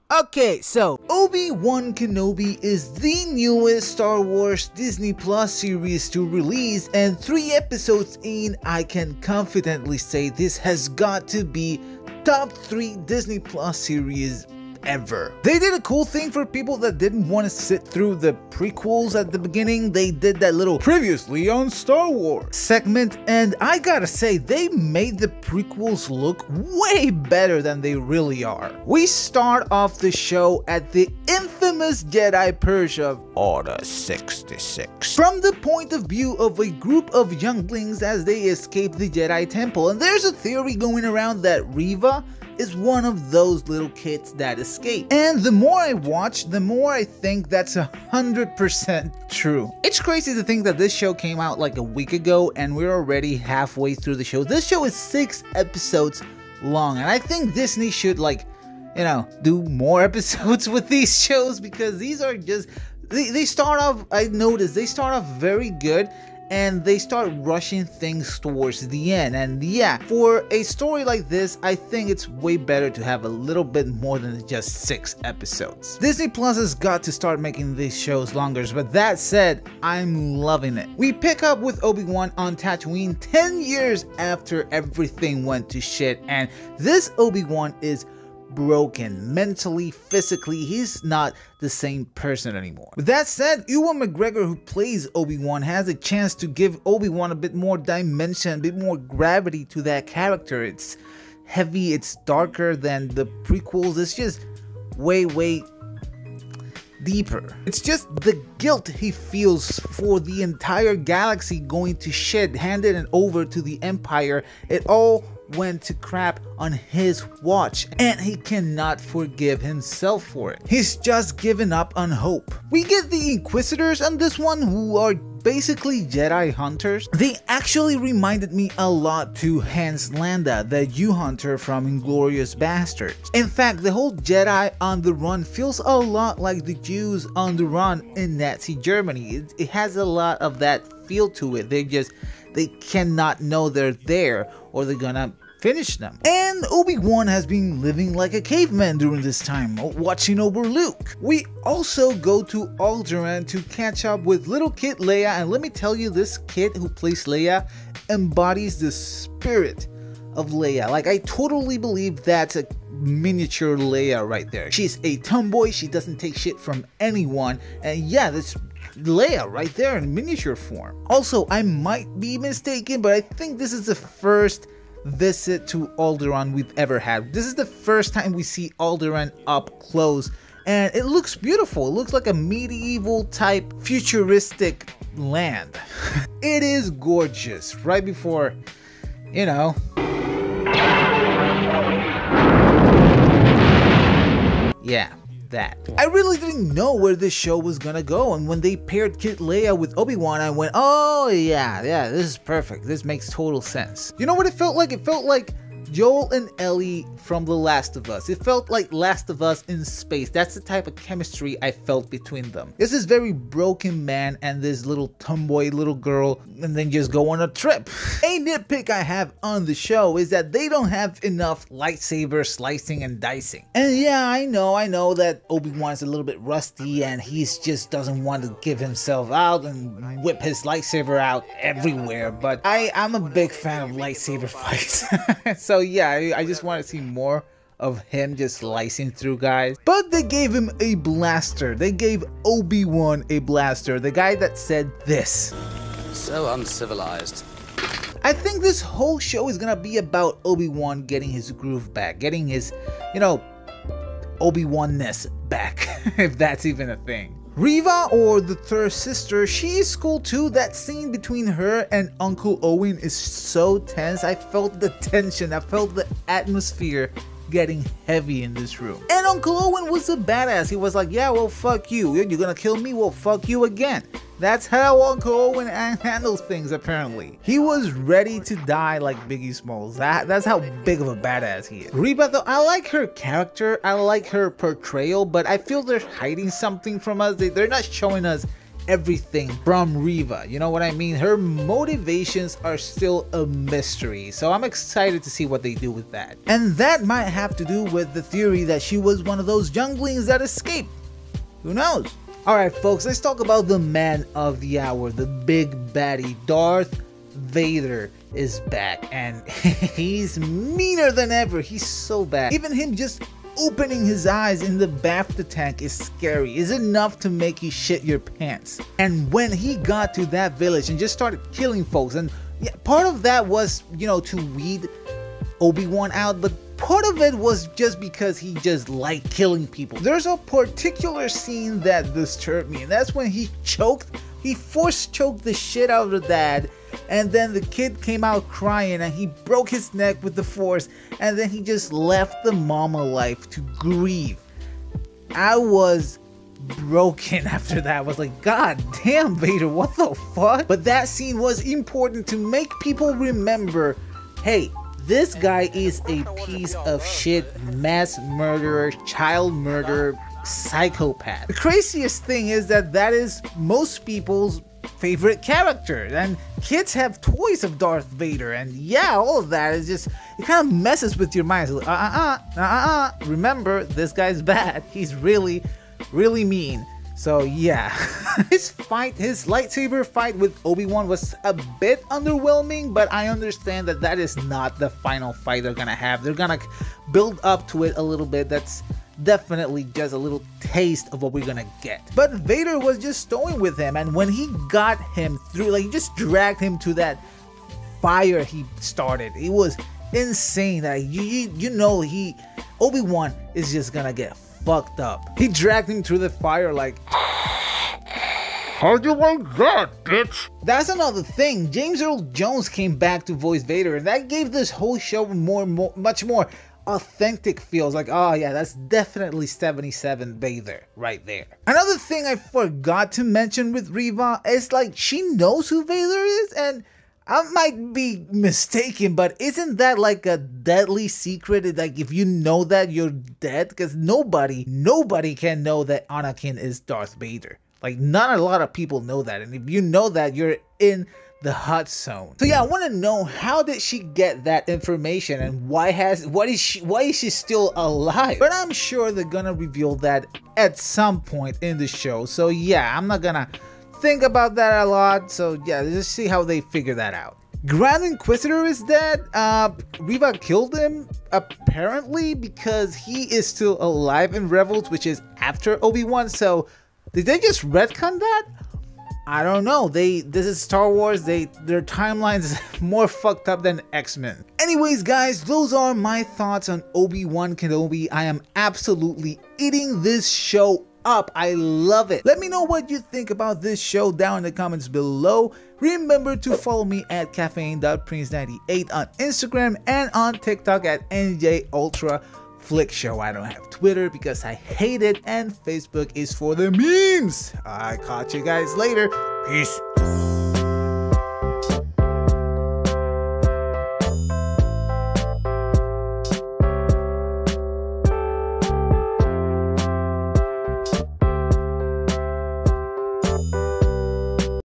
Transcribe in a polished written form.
Okay, so Obi Wan Kenobi is the newest Star Wars Disney Plus series to release, and 3 episodes in, I can confidently say this has got to be top 3 Disney Plus series ever. They did a cool thing for people that didn't want to sit through the prequels at the beginning. They did that little previously on Star Wars segment, and I gotta say, they made the prequels look way better than they really are. We start off the show at the infamous Jedi Purge of Order 66, from the point of view of a group of younglings as they escape the Jedi Temple, and there's a theory going around that Reviw is one of those little kids that escape. And the more I watch, the more I think that's 100% true. It's crazy to think that this show came out like a week ago and we're already halfway through the show. This show is 6 episodes long, and I think Disney should, like, you know, do more episodes with these shows, because these are just, they start off, I noticed, they start off very good, and they start rushing things towards the end. And yeah, for a story like this, I think it's way better to have a little bit more than just 6 episodes. Disney Plus has got to start making these shows longer, but that said, I'm loving it. We pick up with Obi-Wan on Tatooine 10 years after everything went to shit, and this Obi-Wan is broken mentally, physically. He's not the same person anymore. With that said, Ewan McGregor, who plays Obi-Wan, has a chance to give Obi-Wan a bit more dimension, a bit more gravity to that character. It's heavy, it's darker than the prequels, it's just way deeper. It's just the guilt he feels for the entire galaxy going to shit, handed it over to the Empire. It all went to crap on his watch, and he cannot forgive himself for it. He's just given up on hope. We get the Inquisitors on this one, who are basically Jedi hunters. They actually reminded me a lot to Hans Landa, the U-Hunter from Inglourious Basterds. In fact, the whole Jedi on the run feels a lot like the Jews on the run in Nazi Germany. It has a lot of that feel to it. They cannot know they're there, or they're gonna finish them. And Obi-Wan has been living like a caveman during this time, watching over Luke. We also go to Alderaan to catch up with little kid Leia, and let me tell you, this kid who plays Leia embodies the spirit of Leia. Like, I totally believe that's a miniature Leia right there. She's a tomboy, she doesn't take shit from anyone, and yeah, that's Leia right there in miniature form. Also, I might be mistaken, but I think this is the first visit to Alderaan we've ever had. This is the first time we see Alderaan up close, and it looks beautiful. It looks like a medieval type futuristic land. It is gorgeous. Right before, you know, yeah, that. I really didn't know where this show was gonna go, and when they paired Kid Leia with Obi-Wan, I went, oh yeah, this is perfect. This makes total sense. You know what it felt like? It felt like Joel and Ellie from The Last of Us. It felt like Last of Us in space. That's the type of chemistry I felt between them. This is very broken man and this little tomboy little girl, and then just go on a trip. A nitpick I have on the show is that they don't have enough lightsaber slicing and dicing. And yeah, I know that Obi-Wan is a little bit rusty and he just doesn't want to give himself out and whip his lightsaber out everywhere, but I'm a big fan of lightsaber fights. So yeah, I just want to see more of him just slicing through guys. But they gave him a blaster. They gave Obi-Wan a blaster. The guy that said this. So uncivilized. I think this whole show is gonna be about Obi-Wan getting his groove back, getting his, you know, Obi-Wan-ness back, if that's even a thing. Reviw, or the third sister, she is cool too. That scene between her and Uncle Owen is so tense. I felt the tension, I felt the atmosphere getting heavy in this room. And Uncle Owen was a badass. He was like, yeah, well, fuck you. You're gonna kill me? Well, fuck you again. That's how Uncle Owen handles things, apparently. He was ready to die like Biggie Smalls. That's how big of a badass he is. Reviw, though, I like her character, I like her portrayal, but I feel they're hiding something from us. They're not showing us everything from Reviw. You know what I mean? Her motivations are still a mystery, so I'm excited to see what they do with that. And that might have to do with the theory that she was one of those younglings that escaped. Who knows? Alright folks, let's talk about the man of the hour, the big baddie. Darth Vader is back, and he's meaner than ever. He's so bad. Even him just opening his eyes in the BAFTA tank is scary. Is enough to make you shit your pants. And when he got to that village and just started killing folks, and yeah, part of that was, you know, to weed Obi-Wan out, but part of it was just because he just liked killing people. There's a particular scene that disturbed me, and that's when he force choked the shit out of the dad, and then the kid came out crying and he broke his neck with the force, and then he just left the mom alive to grieve. I was broken after that. I was like, God damn, Vader, what the fuck? But that scene was important to make people remember, hey, this guy is a piece of shit, mass murderer, child murderer, psychopath. The craziest thing is that is most people's favorite character, and kids have toys of Darth Vader, and yeah, all of that is just, it kind of messes with your mind. It's like, remember, this guy's bad. He's really mean. So yeah, his lightsaber fight with Obi-Wan was a bit underwhelming, but I understand that is not the final fight they're gonna have. They're gonna build up to it a little bit. That's definitely just a little taste of what we're gonna get. But Vader was just toying with him, and when he got him through, like, he just dragged him to that fire he started. It was insane. That you know, Obi-Wan is just gonna get fucked up. He dragged him through the fire like, how'd you like that, bitch? That's another thing. James Earl Jones came back to voice Vader, and that gave this whole show much more authentic feels. Like, oh yeah, that's definitely 77 Vader right there. Another thing I forgot to mention with Reviw is, like, she knows who Vader is, and I might be mistaken, but isn't that like a deadly secret? Like, if you know that, you're dead? Because nobody can know that Anakin is Darth Vader. Like, not a lot of people know that, and if you know that, you're in the hot zone. So yeah, I want to know, how did she get that information, and why is she still alive? But I'm sure they're gonna reveal that at some point in the show. So yeah, I'm not gonna think about that a lot. So yeah, let's see how they figure that out. Grand Inquisitor is dead. Reviw killed him apparently because he is still alive in Rebels, which is after Obi-Wan. So did they just retcon that? I don't know. This is Star Wars. Their timelines is more fucked up than X-Men. Anyways, guys, those are my thoughts on Obi Wan Kenobi. I am absolutely eating this show up. I love it. Let me know what you think about this show down in the comments below. Remember to follow me at caffeine.prince98 on Instagram and on TikTok at NJUltraFlickShow. I don't have Twitter because I hate it, and Facebook is for the memes. I caught you guys later. Peace.